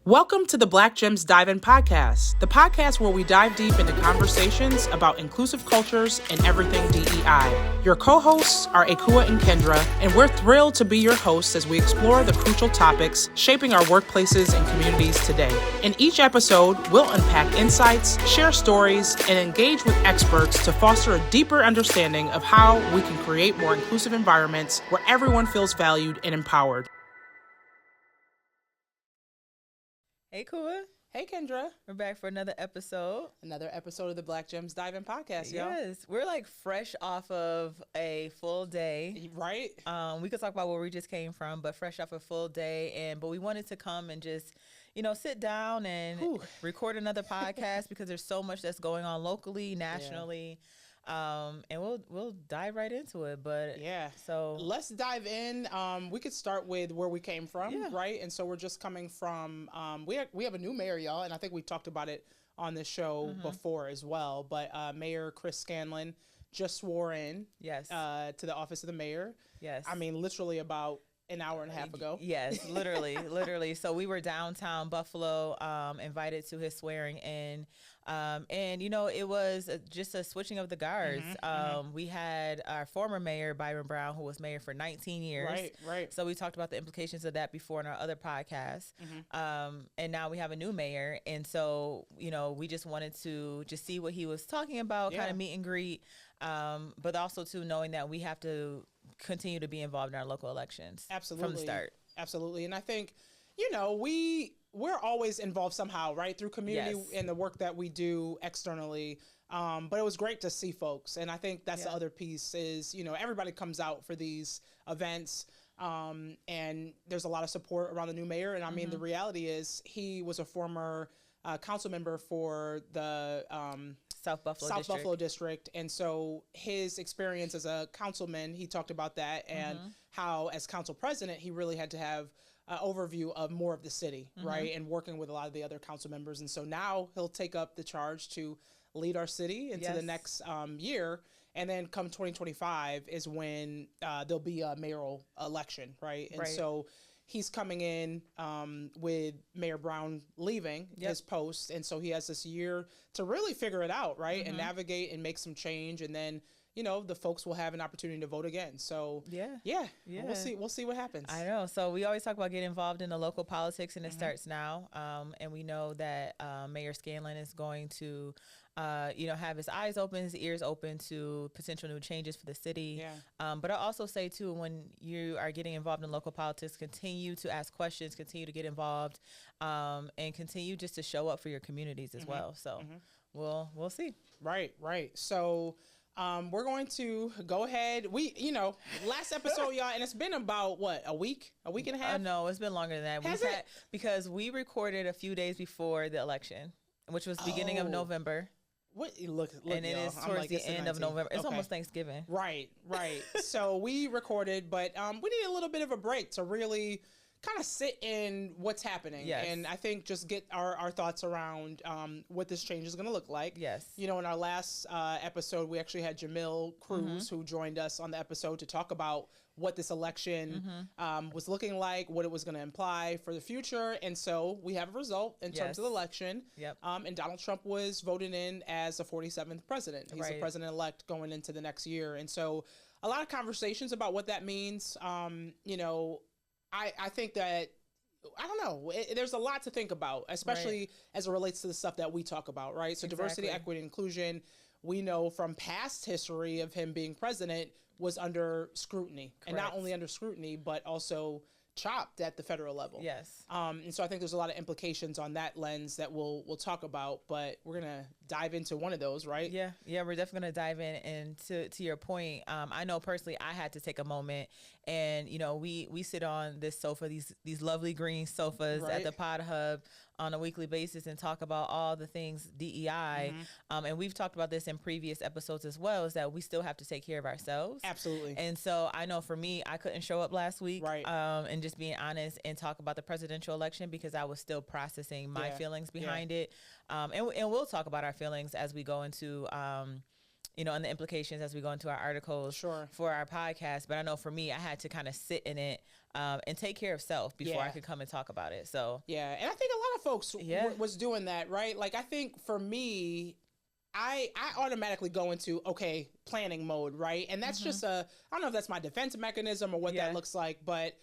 Welcome to the Black Gems Dive In podcast, the podcast where we dive deep into conversations about inclusive cultures and everything DEI. Your co-hosts are Akua and Kendra, and we're thrilled to be your hosts as we explore the crucial topics shaping our workplaces and communities today. In each episode, we'll unpack insights, share stories, and engage with experts to foster a deeper understanding of how we can create more inclusive environments where everyone feels valued and empowered. Hey, Kua. Hey, Kendra. We're back for another episode. Another episode of the Black Gems Dive In podcast, y'all. Yes. We're like fresh off of a full day. Right? We could talk about where we just came from, but fresh off a full day. But we wanted to come and just, sit down and record another podcast because there's so much that's going on locally, nationally. And we'll dive right into it, but so let's dive in. We could start with where we came from, right? And so we're just coming from, we have a new mayor, y'all, and I think we talked about it on this show before as well, but Mayor Chris Scanlon just swore in to the office of the mayor. Yes. I mean, literally about an hour and a half ago. Yes, literally. So we were downtown Buffalo, invited to his swearing in. And it was just a switching of the guards. We had our former mayor, Byron Brown, who was mayor for 19 years. Right. So we talked about the implications of that before in our other podcast. And now we have a new mayor. And so, we just wanted to just see what he was talking about, kind of meet and greet. But also too, knowing that we have to continue to be involved in our local elections. Absolutely. From the start. Absolutely. And I think, we're always involved somehow, right? Through community and the work that we do externally. But it was great to see folks. And I think that's the other piece is, everybody comes out for these events. And there's a lot of support around the new mayor. And I mean, the reality is he was a former council member for the South Buffalo District. And so his experience as a councilman, he talked about that and how as council president, he really had to have overview of more of the city, right? And working with a lot of the other council members. And so now he'll take up the charge to lead our city into the next year. And then come 2025 is when there'll be a mayoral election, right? And so he's coming in with Mayor Brown leaving his post. And so he has this year to really figure it out, right? And navigate and make some change. And then the folks will have an opportunity to vote again. So we'll see what happens. I know. So we always talk about getting involved in the local politics, and it starts now. And we know that Mayor Scanlon is going to, have his eyes open, his ears open to potential new changes for the city. But I also say too, when you are getting involved in local politics, continue to ask questions, continue to get involved, and continue just to show up for your communities as well. So we'll see. Right. So. We're going to go ahead. Last episode, y'all, and it's been about a week and a half? No, it's been longer than that. Because we recorded a few days before the election, which was beginning of November. Look, and it is towards the end of November. It's almost Thanksgiving. Right. So we recorded, but we need a little bit of a break to really kind of sit in what's happening. And I think just get our thoughts around what this change is going to look like. In our last episode, we actually had Jamil Cruz who joined us on the episode to talk about what this election was looking like, what it was going to imply for the future. And so we have a result in terms of the election. And Donald Trump was voted in as the 47th president. He's the president-elect going into the next year. And so a lot of conversations about what that means. I think that, I don't know, there's a lot to think about, especially as it relates to the stuff that we talk about, right? So diversity, equity, inclusion, we know from past history of him being president was under scrutiny. And not only under scrutiny, but also chopped at the federal level. And so I think there's a lot of implications on that lens that we'll talk about, but we're going to dive into one of those, right? Yeah, we're definitely going to dive in. And to your point, I know personally I had to take a moment and, we sit on this sofa, these lovely green sofas at the Pod Hub on a weekly basis and talk about all the things DEI. And we've talked about this in previous episodes as well, is that we still have to take care of ourselves. Absolutely. And so I know for me, I couldn't show up last week. And just being honest and talk about the presidential election because I was still processing my feelings behind it. And we'll talk about our feelings as we go into and the implications as we go into our articles for our podcast. But I know for me, I had to kind of sit in it and take care of self before I could come and talk about it. So yeah, and I think a lot of folks was doing that, right? Like I think for me, I automatically go into planning mode, right? And that's just I don't know if that's my defense mechanism or what that looks like, but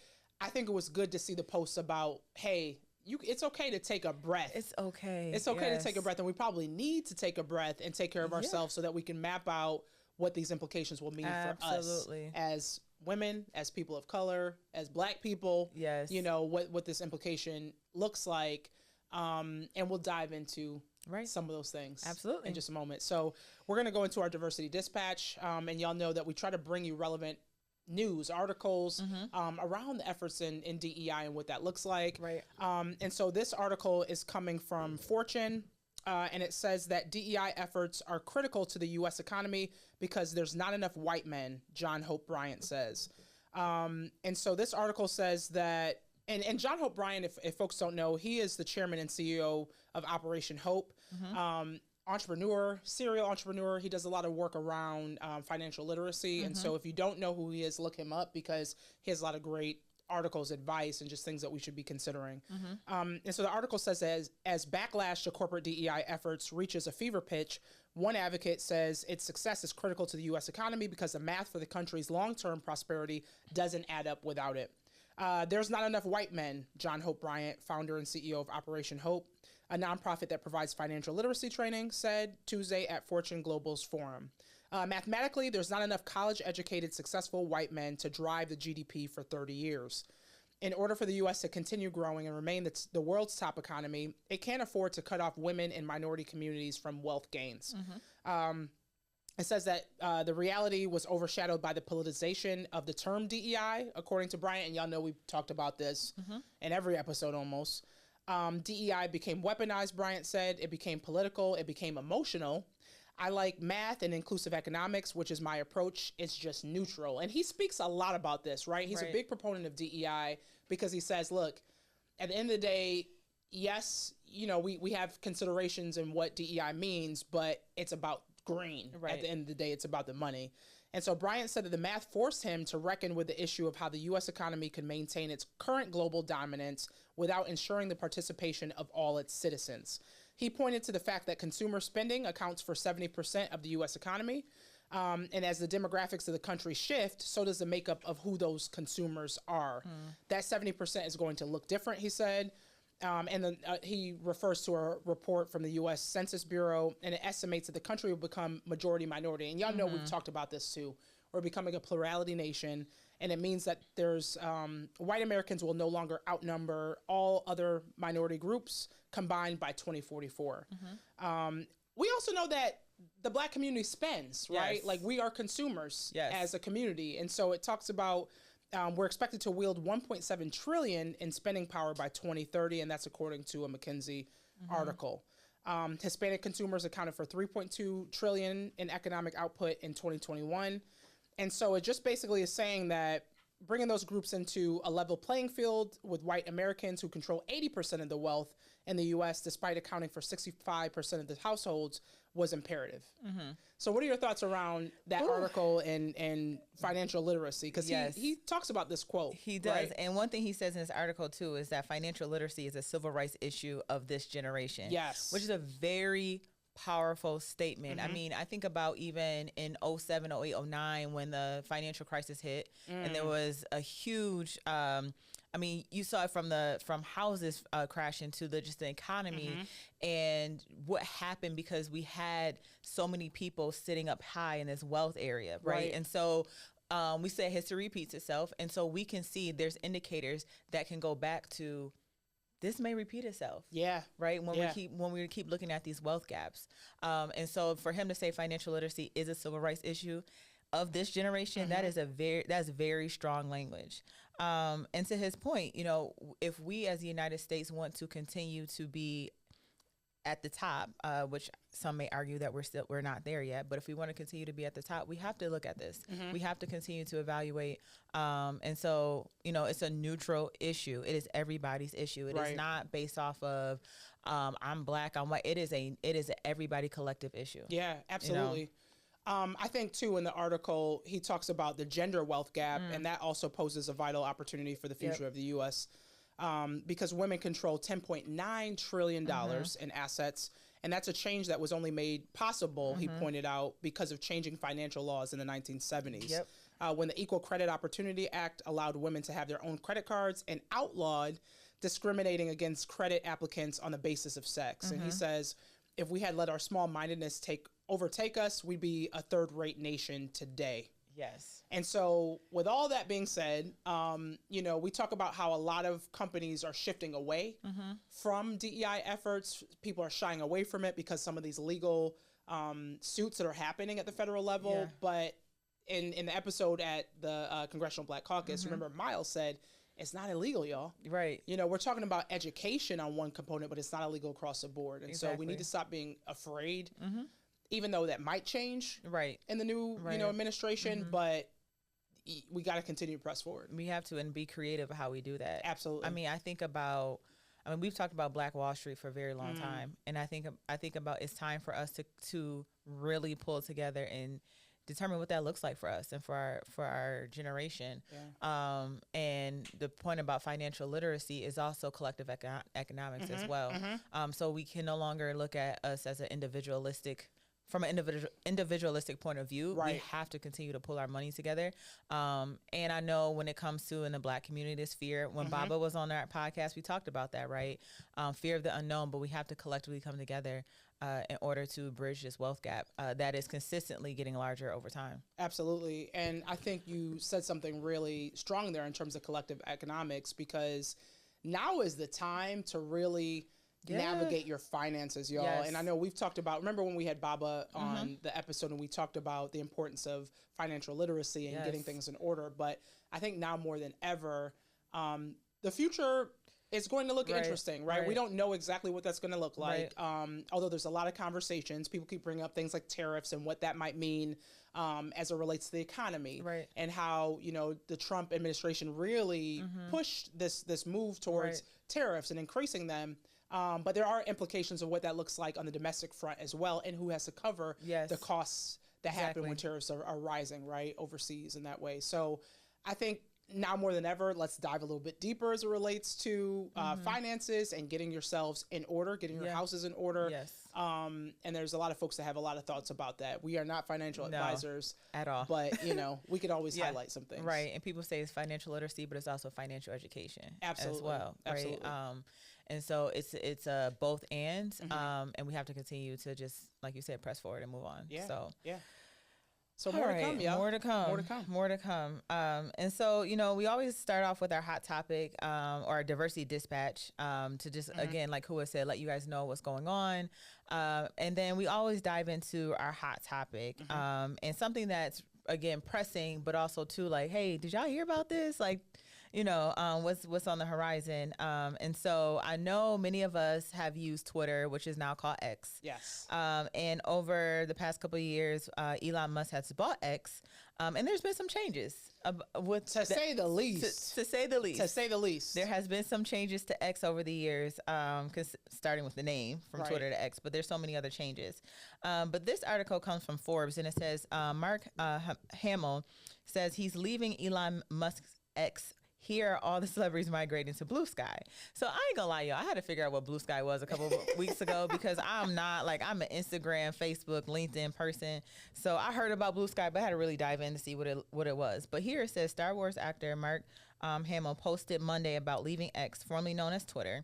I think it was good to see the posts about, hey, it's okay to take a breath. It's okay. It's okay to take a breath, and we probably need to take a breath and take care of ourselves so that we can map out what these implications will mean for us as women, as people of color, as Black people. Yes. What this implication looks like, and we'll dive into some of those things in just a moment. So we're going to go into our diversity dispatch, and y'all know that we try to bring you relevant news articles around the efforts in DEI and what that looks like. Right. And so this article is coming from Fortune, and it says that DEI efforts are critical to the U.S. economy because there's not enough white men, John Hope Bryant says. And so this article says that, and John Hope Bryant, if folks don't know, he is the chairman and CEO of Operation Hope. Serial entrepreneur. He does a lot of work around financial literacy. And so if you don't know who he is, look him up because he has a lot of great articles, advice, and just things that we should be considering. And so the article says as backlash to corporate DEI efforts reaches a fever pitch, one advocate says its success is critical to the U.S. economy because the math for the country's long-term prosperity doesn't add up without it. There's not enough white men, John Hope Bryant, founder and CEO of Operation Hope, a nonprofit that provides financial literacy training, said Tuesday at Fortune Global's forum. Mathematically, there's not enough college-educated, successful white men to drive the GDP for 30 years. In order for the U.S. to continue growing and remain the world's top economy, it can't afford to cut off women and minority communities from wealth gains. It says that the reality was overshadowed by the politicization of the term DEI, according to Bryant. And y'all know we've talked about this in every episode almost. DEI became weaponized, Bryant said. It became political. It became emotional. I like math and inclusive economics, which is my approach. It's just neutral. And he speaks a lot about this, right? He's a big proponent of DEI because he says, look, at the end of the day, yes, we have considerations in what DEI means, but it's about green. At the end of the day, it's about the money. And so Bryant said that the math forced him to reckon with the issue of how the U.S. economy could maintain its current global dominance without ensuring the participation of all its citizens. He pointed to the fact that consumer spending accounts for 70% of the U.S. economy. And as the demographics of the country shift, so does the makeup of who those consumers are. That 70% is going to look different, he said. And then he refers to a report from the U.S. Census Bureau, and it estimates that the country will become majority minority. And y'all know we've talked about this too. We're becoming a plurality nation, and it means that there's white Americans will no longer outnumber all other minority groups combined by 2044. We also know that the Black community spends, right? Like we are consumers as a community. And so it talks about we're expected to wield 1.7 trillion in spending power by 2030, and that's according to a McKinsey article. Hispanic consumers accounted for 3.2 trillion in economic output in 2021. And so it just basically is saying that bringing those groups into a level playing field with white Americans who control 80% of the wealth in the U.S., despite accounting for 65% of the households, was imperative. So what are your thoughts around that article and financial literacy? Because he talks about this quote. He does. Right? And one thing he says in this article, too, is that financial literacy is a civil rights issue of this generation. Yes. Which is a very powerful statement. I mean, I think about even in 07, 08, 09 when the financial crisis hit and there was a huge you saw it from houses crashing to just the economy and what happened because we had so many people sitting up high in this wealth area, right? And so we say history repeats itself, and so we can see there's indicators that can go back to this may repeat itself. Right. When we keep looking at these wealth gaps. And so for him to say financial literacy is a civil rights issue of this generation, that's very strong language. And to his point, if we as the United States want to continue to be at the top, which some may argue that we're not there yet, but if we want to continue to be at the top, we have to look at this. We have to continue to evaluate. And so, it's a neutral issue. It is everybody's issue. It is not based off of I'm Black, I'm white. It is everybody collective issue. Yeah, absolutely. I think too in the article he talks about the gender wealth gap, and that also poses a vital opportunity for the future of the U.S. Because women control $10.9 trillion in assets, and that's a change that was only made possible, he pointed out, because of changing financial laws in the 1970s. When the Equal Credit Opportunity Act allowed women to have their own credit cards and outlawed discriminating against credit applicants on the basis of sex. And he says, if we had let our small-mindedness overtake us, we'd be a third-rate nation today. Yes. And so with all that being said, you know, we talk about how a lot of companies are shifting away from DEI efforts. People are shying away from it because some of these legal suits that are happening at the federal level. But in the episode at the Congressional Black Caucus, remember Miles said, it's not illegal, y'all. Right. You know, we're talking about education on one component, but it's not illegal across the board. And so we need to stop being afraid, even though that might change in the new, you know, administration, but we got to continue to press forward. We have to, and be creative how we do that. Absolutely. I mean, we've talked about Black Wall Street for a very long time. And I think about it's time for us to really pull together and determine what that looks like for us and for our generation. And the point about financial literacy is also collective economics as well. So we can no longer look at us as an from an individualistic point of view. We have to continue to pull our money together. And I know when it comes to in the Black community, this fear, when Baba was on our podcast, we talked about that, right? Fear of the unknown, but we have to collectively come together in order to bridge this wealth gap that is consistently getting larger over time. Absolutely. And I think you said something really strong there in terms of collective economics, because now is the time to really navigate your finances, y'all. And I know we've talked about, remember when we had Baba on the episode and we talked about the importance of financial literacy and getting things in order. But I think now more than ever, the future is going to look interesting, right? We don't know exactly what that's going to look like. Although there's a lot of conversations, people keep bringing up things like tariffs and what that might mean as it relates to the economy, and how, you know, the Trump administration really pushed this move towards tariffs and increasing them. But there are implications of what that looks like on the domestic front as well, and who has to cover the costs that happen when tariffs are rising, right, overseas in that way. So I think now more than ever, let's dive a little bit deeper as it relates to finances and getting yourselves in order, getting your houses in order. And there's a lot of folks that have a lot of thoughts about that. We are not financial advisors at all, but you know, we could always highlight some things. Right. And people say it's financial literacy, but it's also financial education as well. Right. And so it's both and we have to continue to just, like you said, press forward and move on. So more to come, y'all. More to come. And so, you know, we always start off with our hot topic or our diversity dispatch to just, again, like Hua said, let you guys know what's going on. And then we always dive into our hot topic and something that's, again, pressing, but also too, like, hey, did y'all hear about this? Like, you know, what's on the horizon. And so I know many of us have used Twitter, which is now called X. Yes. And over the past couple of years, Elon Musk has bought X. And there's been some changes. To say the least. To say the least. To say the least. There has been some changes to X over the years, because starting with the name from Twitter to X, but there's so many other changes. But this article comes from Forbes, and it says Mark Hamill says he's leaving Elon Musk's X. Here are all the celebrities migrating to Blue Sky. So I ain't gonna lie, y'all. I had to figure out what Blue Sky was a couple of weeks ago because I'm an Instagram, Facebook, LinkedIn person. So I heard about Blue Sky, but I had to really dive in to see what it was. But here it says Star Wars actor Mark Hamill posted Monday about leaving X, formerly known as Twitter,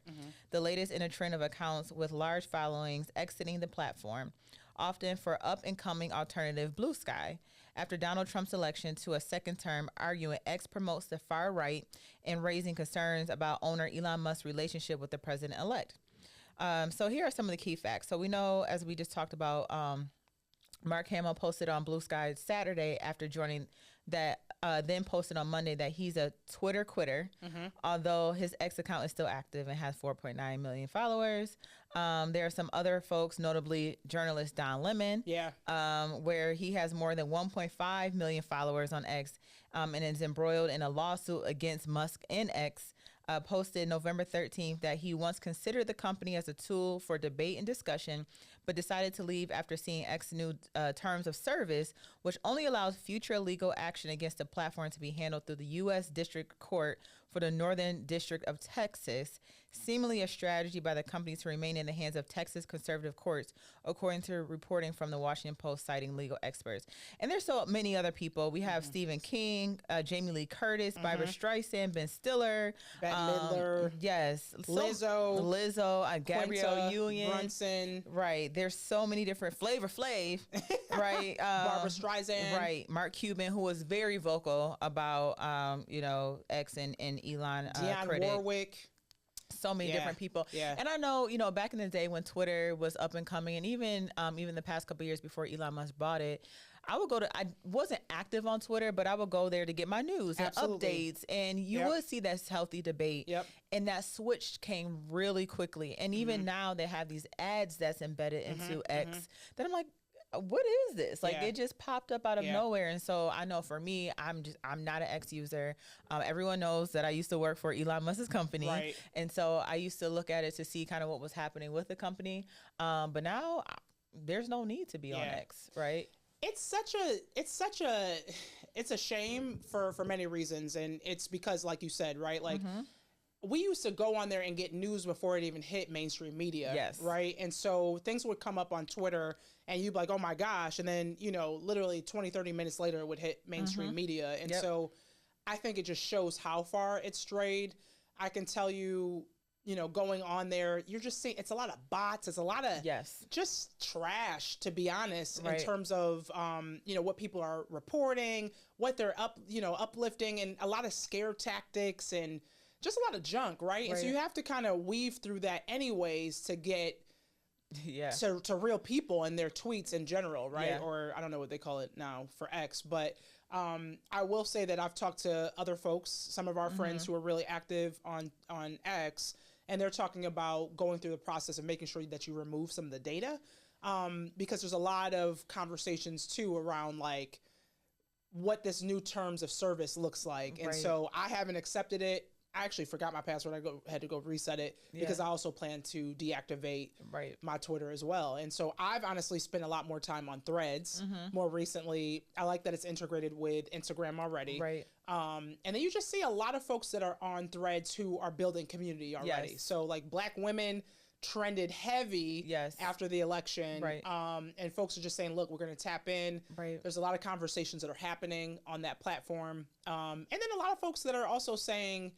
the latest in a trend of accounts with large followings exiting the platform, often for up-and-coming alternative Blue Sky. After Donald Trump's election to a second term, arguing X promotes the far right and raising concerns about owner Elon Musk's relationship with the president-elect. So here are some of the key facts. So we know, as we just talked about, Mark Hamill posted on Blue Sky Saturday after joining that, then posted on Monday that he's a Twitter quitter, although his X account is still active and has 4.9 million followers. There are some other folks, notably journalist Don Lemon, where he has more than 1.5 million followers on X and is embroiled in a lawsuit against Musk and X posted November 13th that he once considered the company as a tool for debate and discussion, but decided to leave after seeing X's new terms of service, which only allows future legal action against the platform to be handled through the U.S. District Court for the Northern District of Texas, seemingly a strategy by the company to remain in the hands of Texas conservative courts, according to reporting from the Washington Post citing legal experts. And there's so many other people. We have Stephen King, Jamie Lee Curtis, Barbara Streisand, Ben Stiller, Bette Midler, yes, Lizzo, Gabrielle Quinta Union, Brunson, right. There's so many different Flavor Flav, right? Barbara Streisand, right. Mark Cuban, who was very vocal about X and Elon, Dionne Warwick. So many different people. Yeah. And I know, back in the day when Twitter was up and coming, and even the past couple of years before Elon Musk bought it, I wasn't active on Twitter, but I would go there to get my news and updates. And you would see that healthy debate. Yep. And that switch came really quickly. And even now they have these ads that's embedded into X that I'm like, what is this? Like it just popped up out of nowhere. And so I know for me, I'm not an X user. Everyone knows that I used to work for Elon Musk's company. Right. And so I used to look at it to see kind of what was happening with the company. But now there's no need to be on X, right? It's a shame for many reasons. And it's because, like you said, right? Like we used to go on there and get news before it even hit mainstream media. Yes. Right. And so things would come up on Twitter and you'd be like, oh my gosh. And then, literally 20, 30 minutes later it would hit mainstream media. And so I think it just shows how far it's strayed. I can tell you, going on there, you're just seeing, it's a lot of bots. It's a lot of just trash, to be honest, in terms of, what people are reporting, what they're uplifting, and a lot of scare tactics and just a lot of junk, right? And so you have to kind of weave through that anyways to get to real people and their tweets in general, right? Or I don't know what they call it now for X, but I will say that I've talked to other folks, some of our friends who are really active on X, and they're talking about going through the process of making sure that you remove some of the data, because there's a lot of conversations too around like what this new terms of service looks like. And so I haven't accepted it. I actually forgot my password. I had to go reset it because I also plan to deactivate my Twitter as well. And so I've honestly spent a lot more time on Threads more recently. I like that it's integrated with Instagram already. Right. And then you just see a lot of folks that are on Threads who are building community already. Yes. So like Black women trended heavy after the election. Right. And folks are just saying, look, we're going to tap in. Right. There's a lot of conversations that are happening on that platform. And then a lot of folks that are also saying,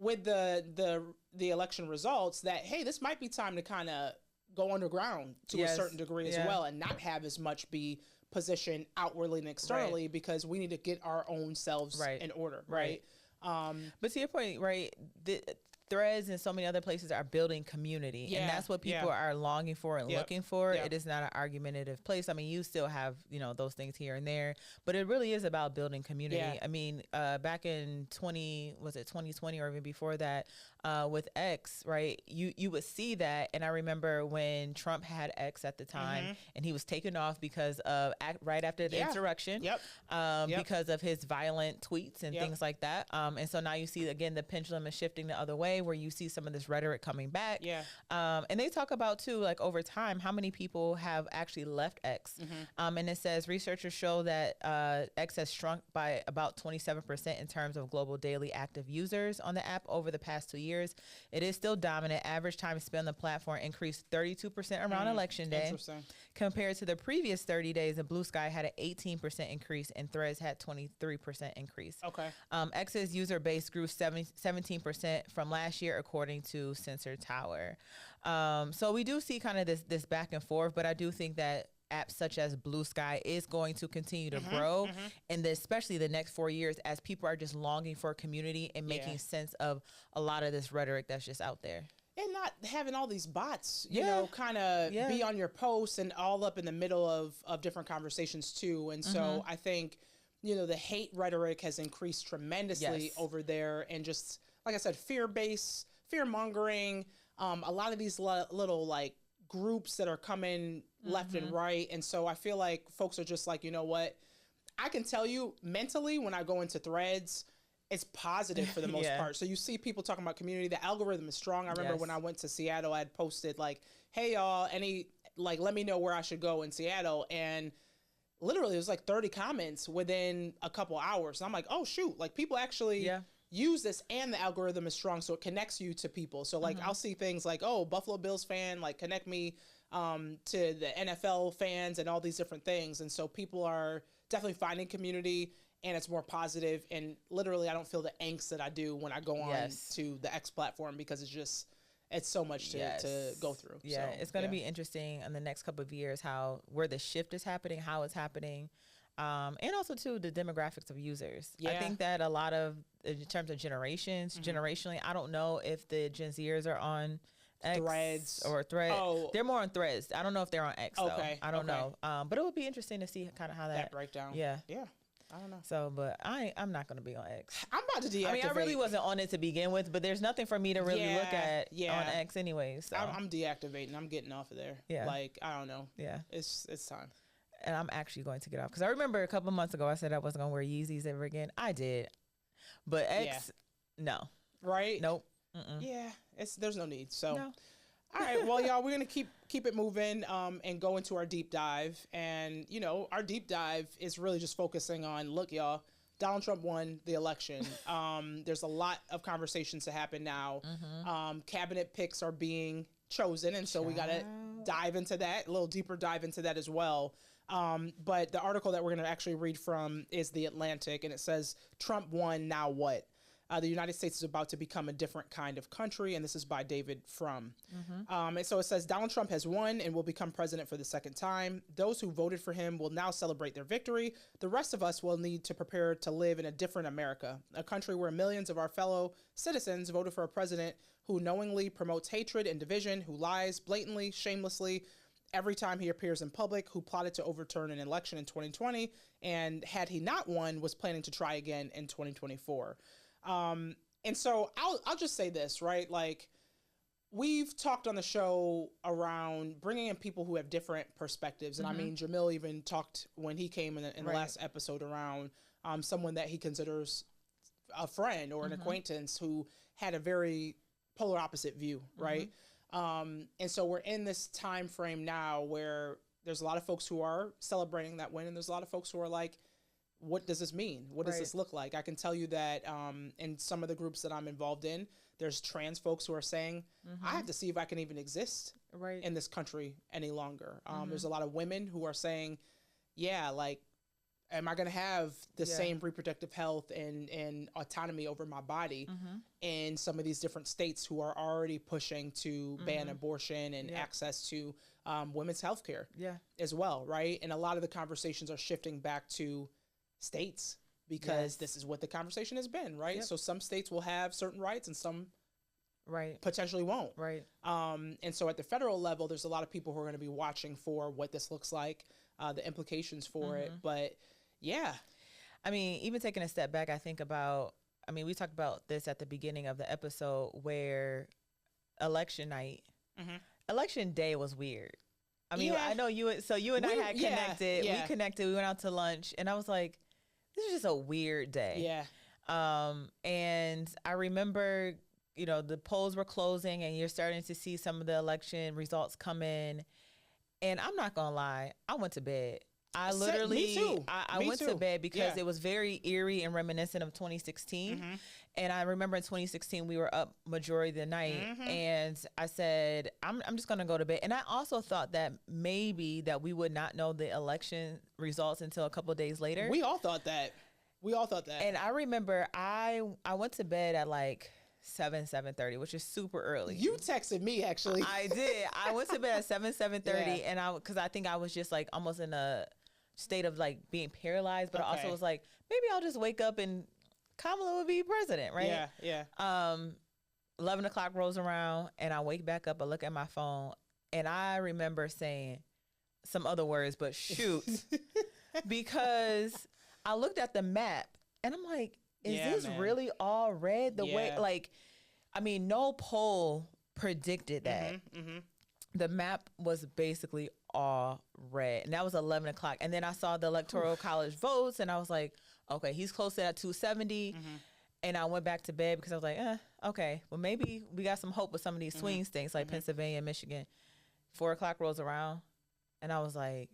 with the election results, that hey, this might be time to kind of go underground to a certain degree as well, and not have as much be positioned outwardly and externally, because we need to get our own selves in order, right? But to your point, right, Threads and so many other places are building community, and that's what people are longing for and looking for. It is not an argumentative place. I mean, you still have those things here and there, but it really is about building community. I mean, back in 2020 or even before that, with X, right, you would see that. And I remember when Trump had X at the time, and he was taken off because of right after the insurrection, because of his violent tweets and things like that. And so now you see again the pendulum is shifting the other way, where you see some of this rhetoric coming back. And they talk about too, like over time, how many people have actually left X. And it says researchers show that X has shrunk by about 27% in terms of global daily active users on the app over the past 2 years. It is still dominant. Average time spent on the platform increased 32% around election day. Compared to the previous 30 days, the Blue Sky had an 18% increase and Threads had 23% increase. X's user base grew 17% from last year, according to Sensor Tower. So we do see kind of this back and forth, but I do think that apps such as Blue Sky is going to continue to grow, and especially the next 4 years, as people are just longing for a community and making sense of a lot of this rhetoric that's just out there. And not having all these bots, kind of be on your posts and all up in the middle of different conversations too. And so I think, the hate rhetoric has increased tremendously over there. And just, like I said, fear mongering, a lot of these little like groups that are coming left and right. And so I feel like folks are just like, you know what, I can tell you mentally when I go into Threads, it's positive for the most part. So you see people talking about community. The algorithm is strong. I remember when I went to Seattle, I had posted like, hey y'all, let me know where I should go in Seattle. And literally it was like 30 comments within a couple hours. And I'm like, oh shoot, like people actually use this, and the algorithm is strong. So it connects you to people. So like I'll see things like, oh, Buffalo Bills fan, like connect me to the NFL fans and all these different things. And so people are definitely finding community, and it's more positive. And literally I don't feel the angst that I do when I go on to the X platform, because it's so much to go through. Yeah, so, it's going to be interesting in the next couple of years where the shift is happening, how it's happening, and also too the demographics of users. I think that a lot of, in terms of generationally, I don't know if the Gen Zers are on X Threads or Thread. Oh. They're more on Threads. I don't know if they're on X though. I don't know. But it would be interesting to see kind of how that breakdown. Yeah. I don't know. So, but I'm not going to be on X. I'm about to deactivate. I mean, I really wasn't on it to begin with, but there's nothing for me to really look at on X anyway. So I'm deactivating. I'm getting off of there. Yeah. Like, I don't know. Yeah. It's time. And I'm actually going to get off, because I remember a couple months ago I said I wasn't going to wear Yeezys ever again. I did. But X, no. Right? Nope. Yeah. There's no need. So. No. All right, well, y'all, we're going to keep it moving and go into our deep dive. And, you know, our deep dive is really just focusing on, look, y'all, Donald Trump won the election. There's a lot of conversations to happen now. Cabinet picks are being chosen, and so we got to dive into that, a little deeper dive into that as well. But the article that we're going to actually read from is The Atlantic, and it says, Trump won, now what? The United States is about to become a different kind of country, and this is by David Frum. And so it says, Donald Trump has won and will become president for the second time. Those who voted for him will now celebrate their victory. The rest of us will need to prepare to live in a different America, a country where millions of our fellow citizens voted for a president who knowingly promotes hatred and division, who lies blatantly, shamelessly, every time he appears in public, who plotted to overturn an election in 2020, and had he not won, was planning to try again in 2024. And so I'll just say this, right? Like, we've talked on the show around bringing in people who have different perspectives. And I mean, Jamil even talked when he came in the last episode around someone that he considers a friend or an acquaintance who had a very polar opposite view, right? And so we're in this time frame now where there's a lot of folks who are celebrating that win, and there's a lot of folks who are like, what does this mean? What does this look like? I can tell you that in some of the groups that I'm involved in, there's trans folks who are saying, I have to see if I can even exist in this country any longer. There's a lot of women who are saying, yeah, like, am I going to have the same reproductive health and autonomy over my body in some of these different states who are already pushing to ban abortion and access to women's health care as well, right? And a lot of the conversations are shifting back to states, because this is what the conversation has been, right? So some states will have certain rights and some potentially won't. And so at the federal level, there's a lot of people who are going to be watching for what this looks like, the implications for it. But yeah. I mean, even taking a step back, I think about, I mean, we talked about this at the beginning of the episode, where election night, election day was weird. I mean, I know you and I had connected. We connected. We went out to lunch, and I was like, this is just a weird day. And I remember, you know, the polls were closing, and you're starting to see some of the election results come in. And I'm not gonna lie, I went to bed. I literally, me too. I went to bed because it was very eerie and reminiscent of 2016. And I remember in 2016, we were up majority of the night, and I said, I'm just going to go to bed. And I also thought that maybe that we would not know the election results until a couple of days later. We all thought that. And I remember I went to bed at like 7:30, which is super early. You texted me, actually. I did. I went to bed at 7:30, and because I think I was just like almost in a state of like being paralyzed, but I also was like, maybe I'll just wake up and Kamala would be president, right? 11 o'clock rolls around, and I wake back up, I look at my phone, and I remember saying some other words, but shoot, because I looked at the map, and I'm like, is this really all red? The way, like, I mean, no poll predicted that. The map was basically all red, and that was 11 o'clock. And then I saw the Electoral College votes, and I was like, okay, he's close to that 270. And I went back to bed because I was like, okay, well, maybe we got some hope with some of these swing states like Pennsylvania and Michigan. 4 o'clock rolls around, and I was like,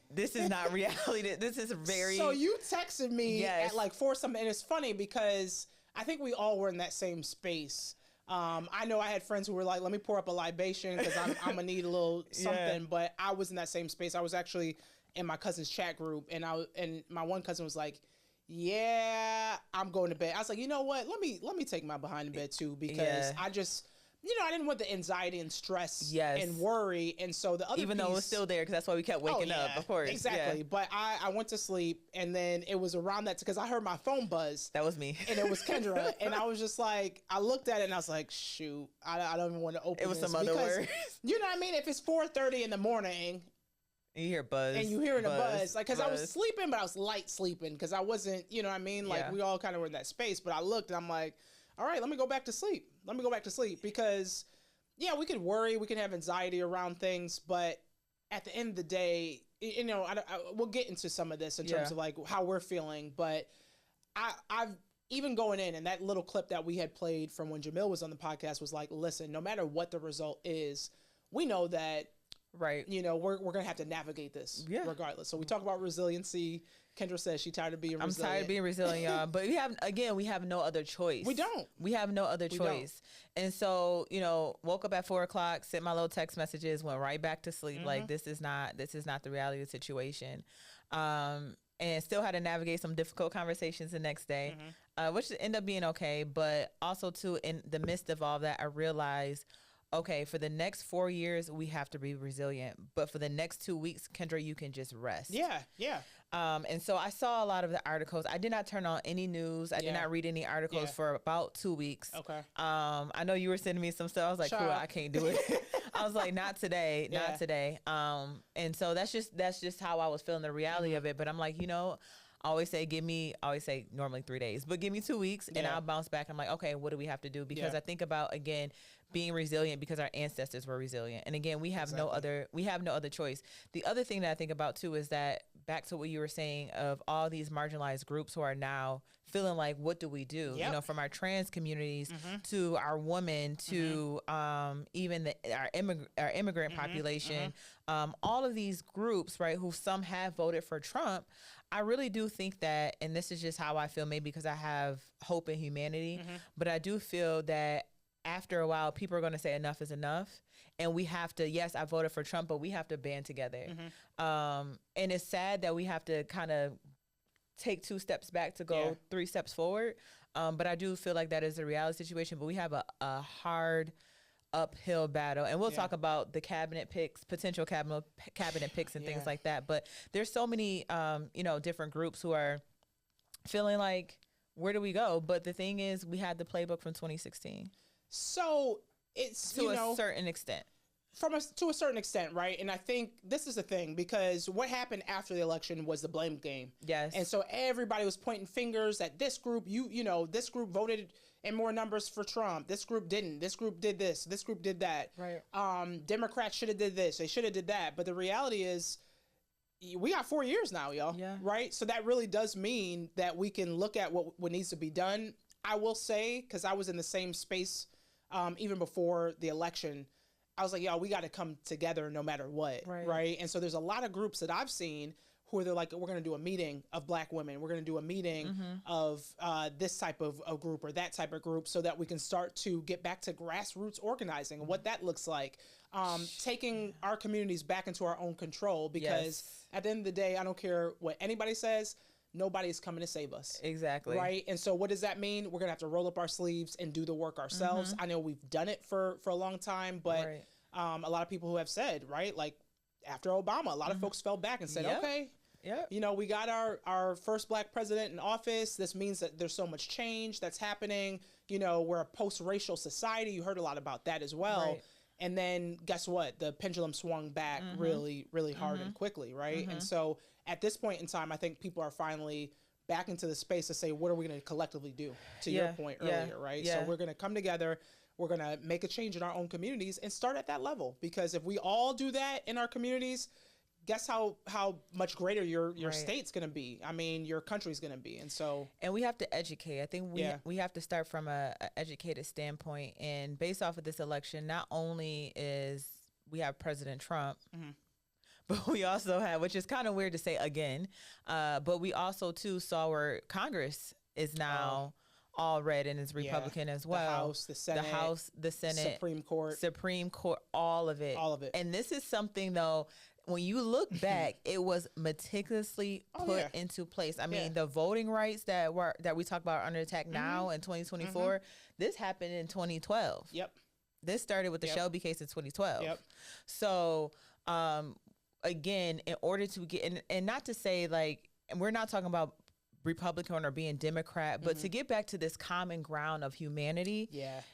this is not reality. This is very... So you texted me at like 4 something, and it's funny because I think we all were in that same space. I know I had friends who were like, let me pour up a libation because I'm going to need a little something, but I was in that same space. I was actually in my cousin's chat group, and my one cousin was like, yeah, I'm going to bed. I was like, you know what? Let me take my behind in bed too, because I just, I didn't want the anxiety and stress and worry. And so the other Even though it was still there, because that's why we kept waking up, of course. Exactly. Yeah. But I went to sleep, and then it was around that, because I heard my phone buzz. That was me. And it was Kendra. And I was just like, I looked at it and I was like, shoot, I don't even want to open it. It was some other words. You know what I mean? If it's 4:30 in the morning, you hear buzz. And you hearing a buzz. Like, because I was sleeping, but I was light sleeping, because I wasn't, you know what I mean? Like, we all kind of were in that space. But I looked, and I'm like, all right, let me go back to sleep. Because, yeah, we could worry. We can have anxiety around things. But at the end of the day, we'll get into some of this in terms of, like, how we're feeling. But I've even going in, and that little clip that we had played from when Jamil was on the podcast was like, listen, no matter what the result is, we know that, right, we're going to have to navigate this regardless. So we talk about resiliency. Kendra says she's tired of being resilient. I'm tired of being resilient, y'all. But we have no other choice. We don't. We have no other choice. And so, woke up at 4 o'clock, sent my little text messages, went right back to sleep. Like, this is not the reality of the situation. And still had to navigate some difficult conversations the next day, which ended up being okay. But also, too, in the midst of all that, I realized, okay, for the next 4 years, we have to be resilient. But for the next 2 weeks, Kendra, you can just rest. Yeah. And so I saw a lot of the articles. I did not turn on any news. I did not read any articles for about 2 weeks. Okay. I know you were sending me some stuff. I was like, cool, I can't do it. I was like, not today, not today. And so that's just how I was feeling the reality of it. But I'm like, I always say normally 3 days, but give me 2 weeks and I'll bounce back. I'm like, okay, what do we have to do? Because I think about, again, being resilient because our ancestors were resilient. And again, we have no other choice. The other thing that I think about too is that, back to what you were saying, of all these marginalized groups who are now feeling like, what do we do? From our trans communities to our women to even our immigrant population, all of these groups, right, who some have voted for Trump. I really do think that, and this is just how I feel, maybe because I have hope in humanity, but I do feel that after a while, people are going to say enough is enough. And we have to, yes, I voted for Trump, but we have to band together. And it's sad that we have to kind of take 2 steps back to go 3 steps forward. But I do feel like that is a reality situation. But we have a hard uphill battle. And we'll talk about the cabinet picks, potential cabinet picks and things like that. But there's so many, different groups who are feeling like, where do we go? But the thing is, we had the playbook from 2016. So it's to a certain extent. To a certain extent, right? And I think this is the thing, because what happened after the election was the blame game. Yes. And so everybody was pointing fingers at this group. This group voted in more numbers for Trump. This group didn't. This group did this. This group did that. Right. Democrats should have did this. They should have did that. But the reality is, we got 4 years now, y'all. Yeah. Right? So that really does mean that we can look at what needs to be done. I will say, because I was in the same space even before the election, I was like, yo, we got to come together no matter what. Right. And so there's a lot of groups that I've seen who they're like, we're going to do a meeting of Black women. We're going to do a meeting of this type of group or that type of group, so that we can start to get back to grassroots organizing and what that looks like. Taking our communities back into our own control, because at the end of the day, I don't care what anybody says, nobody's coming to save us. Exactly. Right. And so what does that mean? We're going to have to roll up our sleeves and do the work ourselves. I know we've done it for a long time, but a lot of people who have said, right, like after Obama, a lot of folks fell back and said, okay, we got our first Black president in office. This means that there's so much change that's happening. We're a post-racial society. You heard a lot about that as well. Right. And then guess what? The pendulum swung back really, really hard and quickly, right? And so at this point in time, I think people are finally back into the space to say, what are we going to collectively do? To your point earlier, right? So we're going to come together. We're going to make a change in our own communities and start at that level. Because if we all do that in our communities, guess how much greater your Right. state's going to be. I mean, your country's going to be. And so, And we have to educate. I think Yeah. we have to start from a educated standpoint. And based off of this election, not only is we have President Trump, Mhm. but we also have, which is kind of weird to say again, but we also too saw where Congress is now all red and is Republican as well. The House, the Senate, the Senate, Supreme Court, all of it. All of it. And this is something though, when you look back, it was meticulously put into place. I mean, the voting rights that we talk about are under attack now in 2024, this happened in 2012. Yep. This started with the Shelby case in 2012. Yep. So, again, in order to get, and not to say like, and we're not talking about Republican or being Democrat, but to get back to this common ground of humanity,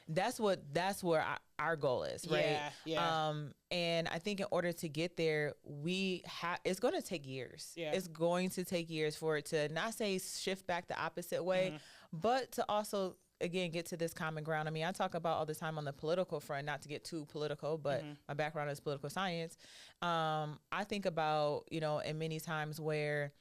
that's where our goal is, right? And I think in order to get there, it's going to take years. It's going to take years for it to not say shift back the opposite way, but to also again get to this common ground. I mean, I talk about all the time on the political front, not to get too political, but my background is political science. I think about, in many times where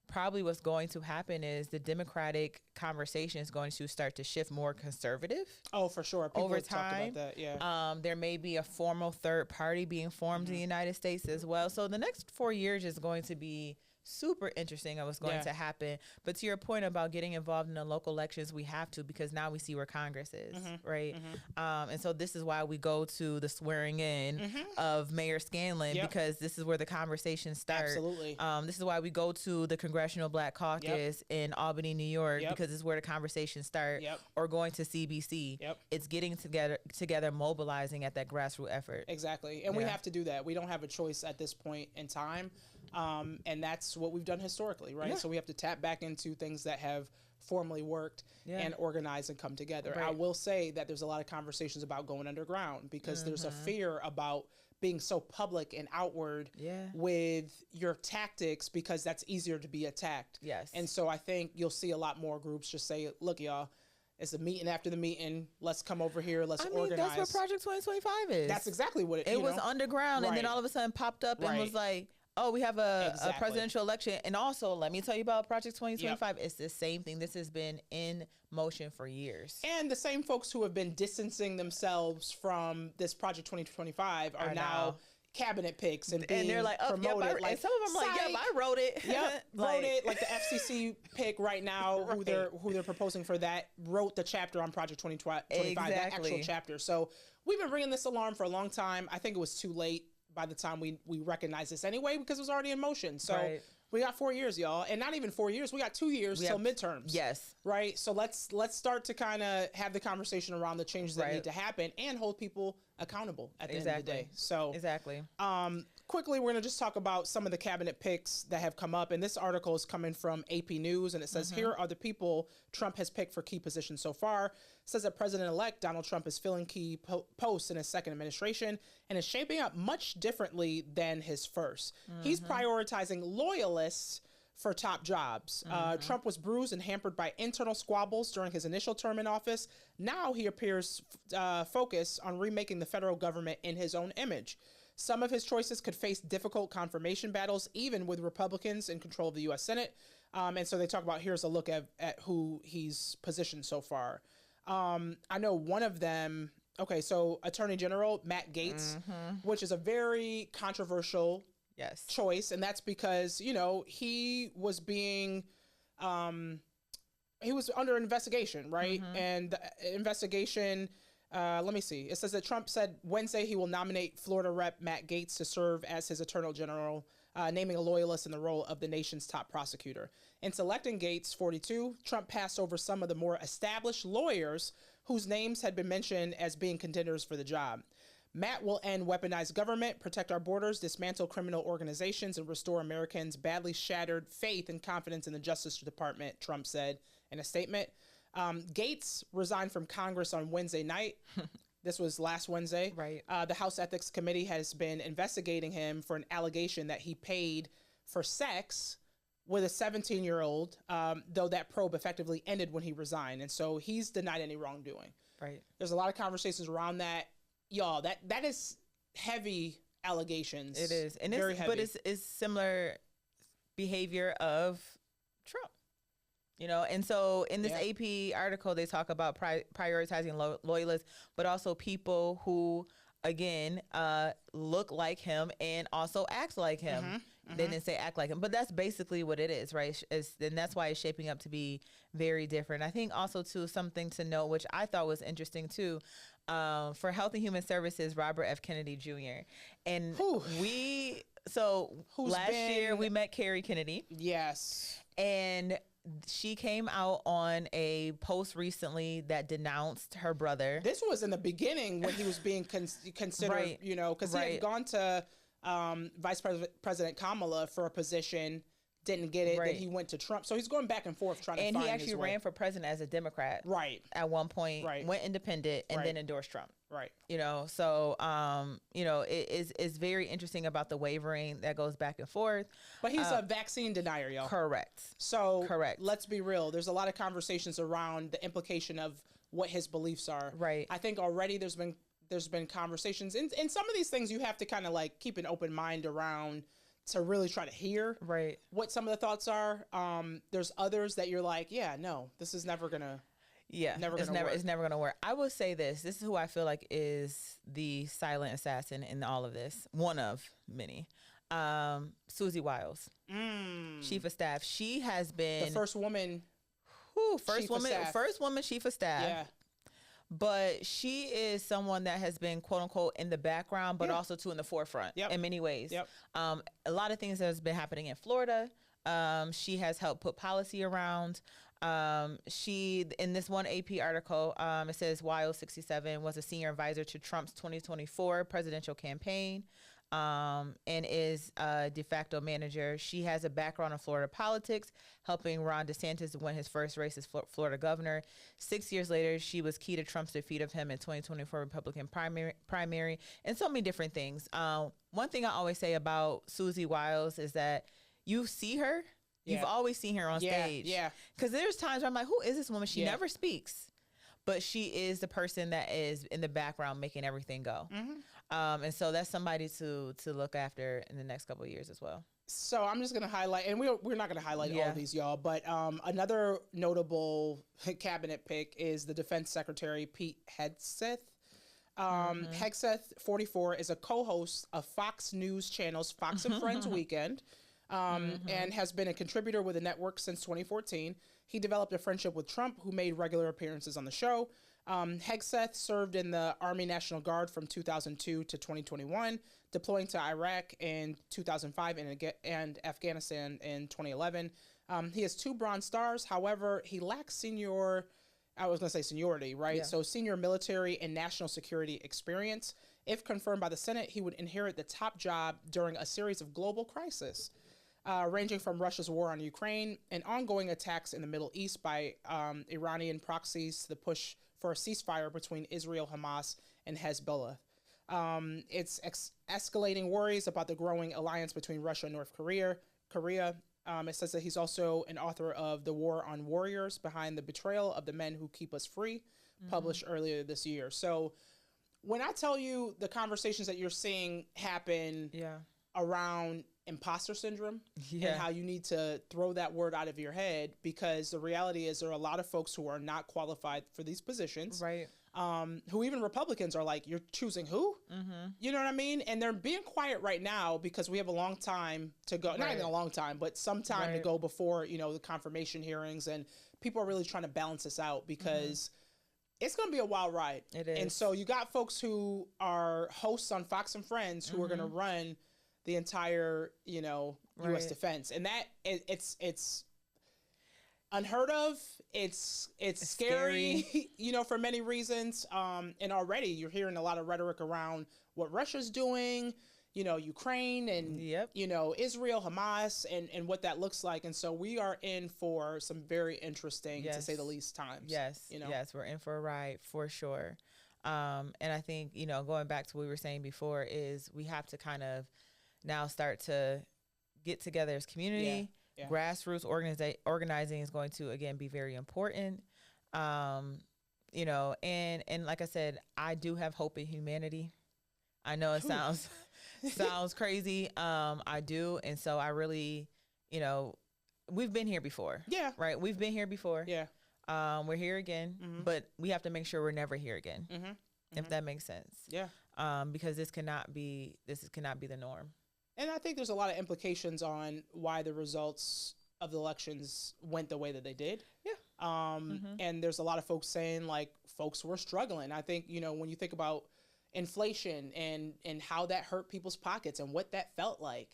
probably what's going to happen is the Democratic conversation is going to start to shift more conservative. Oh, for sure. People over have talked time. about that, there may be a formal third party being formed in the United States as well. So the next 4 years is going to be super interesting of what's going to happen. But to your point about getting involved in the local elections, we have to, because now we see where Congress is, right? And so this is why we go to the swearing in of Mayor Scanlon, because this is where the conversation starts. Absolutely. This is why we go to the Congressional Black Caucus in Albany, New York, because this is where the conversation starts. Or going to CBC. It's getting together, mobilizing at that grassroots effort. Exactly. And we have to do that. We don't have a choice at this point in time. And that's what we've done historically, right? So we have to tap back into things that have formally worked and organized and come together. I will say that there's a lot of conversations about going underground, because there's a fear about being so public and outward with your tactics, because that's easier to be attacked. And so I think you'll see a lot more groups just say, look, y'all, it's a meeting after the meeting. Let's come over here. Let's organize. That's what Project 2025 is. That's exactly what it was underground. And then all of a sudden popped up and was like, oh, we have a presidential election. And also, let me tell you about Project 2025. It's the same thing. This has been in motion for years. And the same folks who have been distancing themselves from this Project 2025 are now cabinet picks and they're like, promoted. And some of them are like, I wrote it. Wrote it. Like the FCC pick right now, who they're proposing for that, wrote the chapter on Project 2025, that actual chapter. So we've been ringing this alarm for a long time. I think it was too late by the time we recognized this anyway, because it was already in motion. So we got 4 years, y'all. And not even 4 years. We got 2 years till midterms. Right? So let's start to kind of have the conversation around the changes that need to happen and hold people accountable at the end of the day. So quickly, we're going to just talk about some of the cabinet picks that have come up. And this article is coming from AP News, and it says, here are the people Trump has picked for key positions so far. It says that President-elect Donald Trump is filling key posts in his second administration and is shaping up much differently than his first. He's prioritizing loyalists for top jobs. Trump was bruised and hampered by internal squabbles during his initial term in office. Now he appears focused on remaking the federal government in his own image. Some of his choices could face difficult confirmation battles, even with Republicans in control of the U.S. Senate. And so they talk about, here's a look at who he's positioned so far. I know one of them, so Attorney General Matt Gaetz, which is a very controversial choice. And that's because, he was being, he was under investigation, right? And the investigation... let me see. It says that Trump said Wednesday he will nominate Florida Rep. Matt Gaetz to serve as his Attorney General, naming a loyalist in the role of the nation's top prosecutor. In selecting Gaetz, 42, Trump passed over some of the more established lawyers whose names had been mentioned as being contenders for the job. Matt will end weaponized government, protect our borders, dismantle criminal organizations, and restore Americans' badly shattered faith and confidence in the Justice Department, Trump said in a statement. Gaetz resigned from Congress on Wednesday night. This was last Wednesday. Right. The House Ethics Committee has been investigating him for an allegation that he paid for sex with a 17-year-old, though that probe effectively ended when he resigned. And so he's denied any wrongdoing. Right. There's a lot of conversations around that. Y'all, that is heavy allegations. It is, and very heavy. but it's similar behavior of Trump. You know, and so in this AP article, they talk about prioritizing loyalists, but also people who, again, look like him and also act like him. They didn't say act like him, but that's basically what it is, right? And that's why it's shaping up to be very different. I think also, too, something to note, which I thought was interesting, too, for Health and Human Services, Robert F. Kennedy Jr. And last year we met Carrie Kennedy. Yes. And she came out on a post recently that denounced her brother. This was in the beginning when he was being considered, right. you know, because he had gone to Vice President Kamala for a position, didn't get it, then he went to Trump. So he's going back and forth trying to find his way. And he actually ran for president as a Democrat. Right. At one point, went independent, and then endorsed Trump. Right. You know, so, you know, it's very interesting about the wavering that goes back and forth. But he's a vaccine denier, y'all. Correct. So let's be real. There's a lot of conversations around the implication of what his beliefs are. Right. I think already there's been conversations. And some of these things you have to kind of like keep an open mind around to really try to hear what some of the thoughts are. There's others that you're like, yeah, no, this is never going to. Yeah, it's never going to work. I will say this. This is who I feel like is the silent assassin in all of this. One of many. Susie Wiles, Chief of Staff. She has been the first woman. First woman Chief of Staff. Yeah. But she is someone that has been, quote unquote, in the background, but also too in the forefront in many ways. A lot of things that has been happening in Florida. She has helped put policy around. She, in this one AP article, it says Wiles, 67, was a senior advisor to Trump's 2024 presidential campaign, and is a de facto manager. She has a background in Florida politics, helping Ron DeSantis win his first race as Florida governor. 6 years later, she was key to Trump's defeat of him in 2024 Republican primary, and so many different things. One thing I always say about Susie Wiles is that you see her. You've always seen her on stage. Yeah. Because there's times where I'm like, who is this woman? She never speaks, but she is the person that is in the background making everything go. And so that's somebody to look after in the next couple of years as well. So I'm just going to highlight, and we're not going to highlight all of these, y'all, but another notable cabinet pick is the Defense Secretary, Pete Hegseth. Hegseth, 44, is a co-host of Fox News Channel's Fox and Friends Weekend. And has been a contributor with the network since 2014. He developed a friendship with Trump, who made regular appearances on the show. Hegseth served in the Army National Guard from 2002 to 2021, deploying to Iraq in 2005 and Afghanistan in 2011. He has 2 Bronze Stars. However, he lacks seniority, right? Yeah. So senior military and national security experience. If confirmed by the Senate, he would inherit the top job during a series of global crises. Ranging from Russia's war on Ukraine and ongoing attacks in the Middle East by Iranian proxies to the push for a ceasefire between Israel, Hamas, and Hezbollah. It's escalating worries about the growing alliance between Russia and North Korea. It says that he's also an author of The War on Warriors, Behind the Betrayal of the Men Who Keep Us Free, published earlier this year. So when I tell you the conversations that you're seeing happen around imposter syndrome and how you need to throw that word out of your head, because the reality is there are a lot of folks who are not qualified for these positions, right? Who even Republicans are like, you're choosing who? You know what I mean? And they're being quiet right now because we have a long time to go, not even a long time, but some time to go before, you know, the confirmation hearings, and people are really trying to balance this out because it's going to be a wild ride. It is. And so you got folks who are hosts on Fox and Friends who are going to run the entire, you know, U.S. defense. And that it's unheard of. It's scary, you know, for many reasons. And already you're hearing a lot of rhetoric around what Russia's doing, you know, Ukraine and, you know, Israel, Hamas, and what that looks like. And so we are in for some very interesting, to say the least, times. Yes. You know? Yes, we're in for a ride for sure. And I think, you know, going back to what we were saying before is we have to kind of now start to get together as community. Grassroots organizing is going to, again, be very important. You know, and like I said, I do have hope in humanity. I know it sounds crazy. I do. And so I really, you know, we've been here before. Yeah. Right. We've been here before. Yeah. We're here again, but we have to make sure we're never here again. If that makes sense. Yeah. Because this cannot be the norm. And I think there's a lot of implications on why the results of the elections went the way that they did. Yeah. And there's a lot of folks saying like folks were struggling. I think, you know, when you think about inflation and how that hurt people's pockets and what that felt like,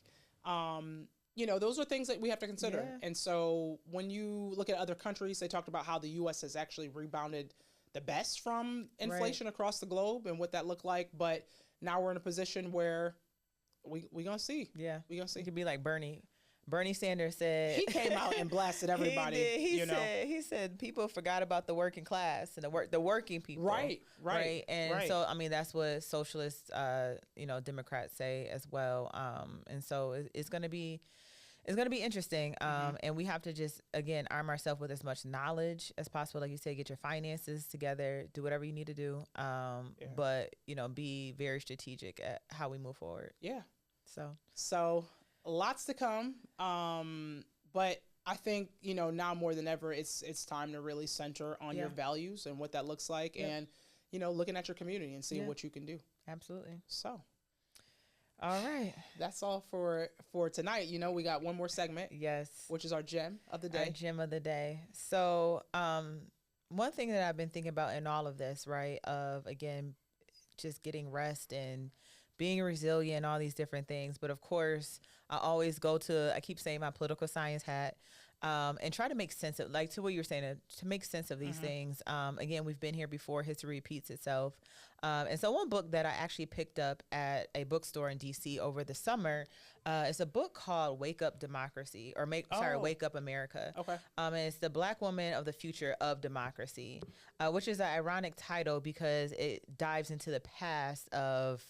you know, those are things that we have to consider. Yeah. And so when you look at other countries, they talked about how the U.S. has actually rebounded the best from inflation across the globe and what that looked like. But now we're in a position where we gonna see. Yeah. We gonna see. It could be like Bernie. Bernie Sanders said he came out and blasted everybody. He said people forgot about the working class and the working people. Right. And so I mean that's what socialists, Democrats say as well. And so it's gonna be interesting. And we have to just again arm ourselves with as much knowledge as possible. Like you said, get your finances together, do whatever you need to do. But be very strategic at how we move forward. Yeah. So lots to come. But I think, now more than ever, it's time to really center on your values and what that looks like and, looking at your community and seeing what you can do. Absolutely. So. All right. That's all for tonight. We got one more segment. Yes. Which is our gem of the day. Our gem of the day. So, one thing that I've been thinking about in all of this, right, of, again, just getting rest and being resilient and all these different things. But of course, I keep saying my political science hat, and try to make sense of, like, to what you were saying, to make sense of these things. Again, we've been here before. History repeats itself. And so one book that I actually picked up at a bookstore in DC over the summer, is a book called Wake Up Democracy, Wake Up America. Okay. And it's the Black Woman of the Future of Democracy, which is an ironic title because it dives into the past of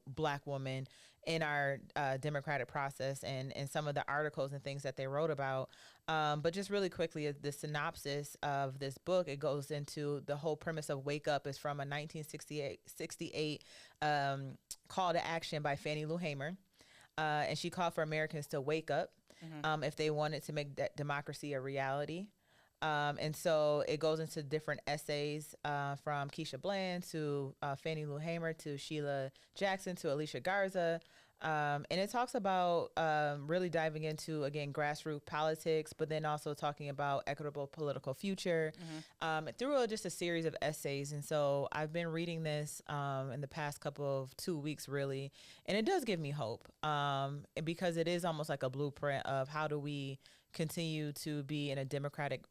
Black women in our democratic process and some of the articles and things that they wrote about. But just really quickly, the synopsis of this book, it goes into the whole premise of Wake Up is from a 1968 call to action by Fannie Lou Hamer. And she called for Americans to wake up if they wanted to make that democracy a reality. And so it goes into different essays from Keisha Bland to Fannie Lou Hamer to Sheila Jackson to Alicia Garza. And it talks about really diving into, again, grassroots politics, but then also talking about equitable political future through just a series of essays. And so I've been reading this in the past 2 weeks, really, and it does give me hope because it is almost like a blueprint of how do we continue to be in a democratic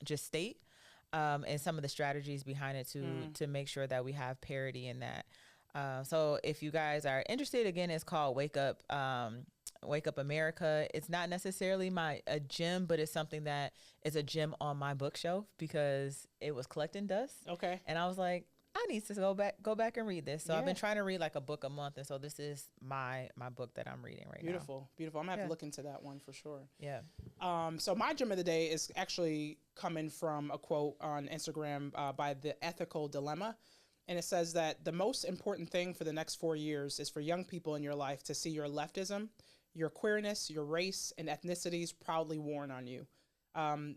just state and some of the strategies behind it to make sure that we have parity in that. So if you guys are interested, again, it's called Wake Up America. It's not necessarily a gem, but it's something that is a gem on my bookshelf because it was collecting dust. Okay. And I was like, I need to go back and read this. So I've been trying to read like a book a month. And so this is my book that I'm reading right now. Beautiful. I'm going to have to look into that one for sure. Yeah. So my gem of the day is actually coming from a quote on Instagram by The Ethical Dilemma. And it says that the most important thing for the next 4 years is for young people in your life to see your leftism, your queerness, your race, and ethnicities proudly worn on you.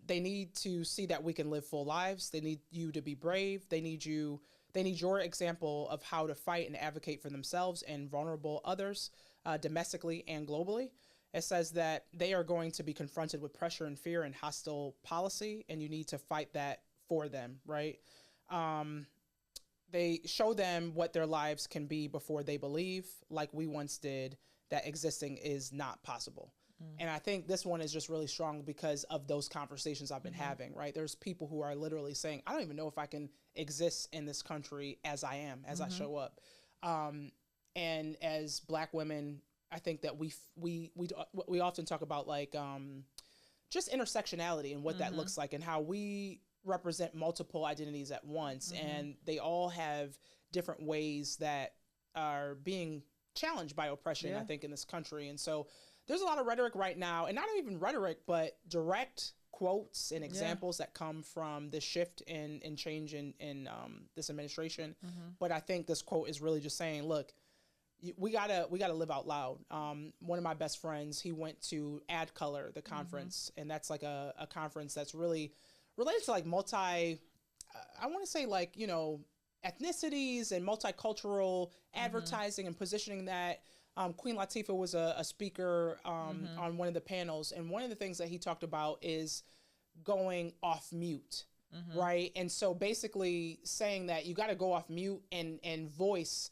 They need to see that we can live full lives. They need you to be brave. They need your example of how to fight and advocate for themselves and vulnerable others, domestically and globally. It says that they are going to be confronted with pressure and fear and hostile policy, and you need to fight that for them, right? They show them what their lives can be before they believe, like we once did, that existing is not possible. And I think this one is just really strong because of those conversations I've been having, right? There's people who are literally saying, I don't even know if I can exist in this country as I am, as I show up. And as Black women, I think that we often talk about like just intersectionality and what that looks like and how we represent multiple identities at once, and they all have different ways that are being challenged by oppression, I think, in this country. And so there's a lot of rhetoric right now, and not even rhetoric, but direct quotes and examples that come from the shift in change in this administration. But I think this quote is really just saying, look, we gotta live out loud. One of my best friends, he went to Add Color, the conference, and that's like a conference that's really related to like I want to say like, you know, ethnicities and multicultural advertising and positioning that. Queen Latifah was a speaker on one of the panels, and one of the things that he talked about is going off mute, right? And so basically saying that you got to go off mute and voice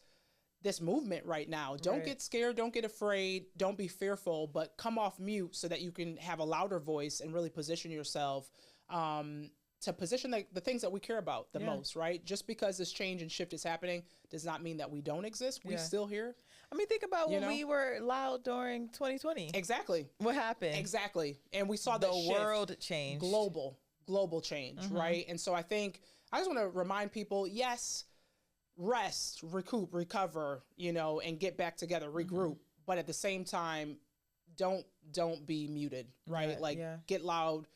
this movement right now. Don't get scared, don't get afraid, don't be fearful, but come off mute so that you can have a louder voice and really position yourself to position the things that we care about the most, right? Just because this change and shift is happening does not mean that we don't exist. We're still here. I mean, think about when we were loud during 2020. Exactly. What happened? Exactly. And we saw the shift, world change. Global change, right? And so I think I just want to remind people, yes, rest, recoup, recover, you know, and get back together, regroup. But at the same time, don't be muted, right? Get loud,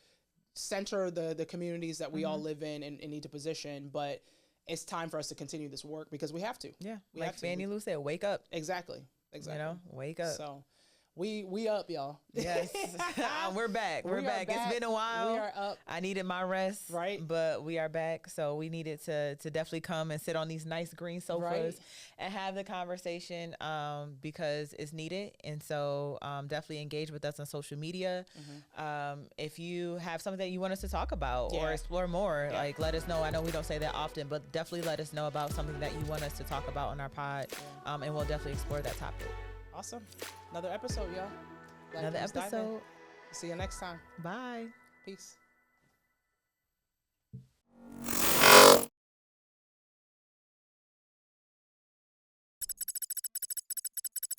center the communities that we all live in and need to position. But it's time for us to continue this work because we have to. Yeah. Like Fannie Lou said, wake up. Exactly. You know, wake up. So we up, y'all. Yes. We're back. We're back. It's been a while. We are up. I needed my rest. Right. But we are back. So we needed to definitely come and sit on these nice green sofas and have the conversation because it's needed. And so definitely engage with us on social media. If you have something that you want us to talk about or explore more, like let us know. I know we don't say that often, but definitely let us know about something that you want us to talk about on our pod. And we'll definitely explore that topic. Awesome. Another episode, y'all. Another episode. See you next time. Bye. Peace.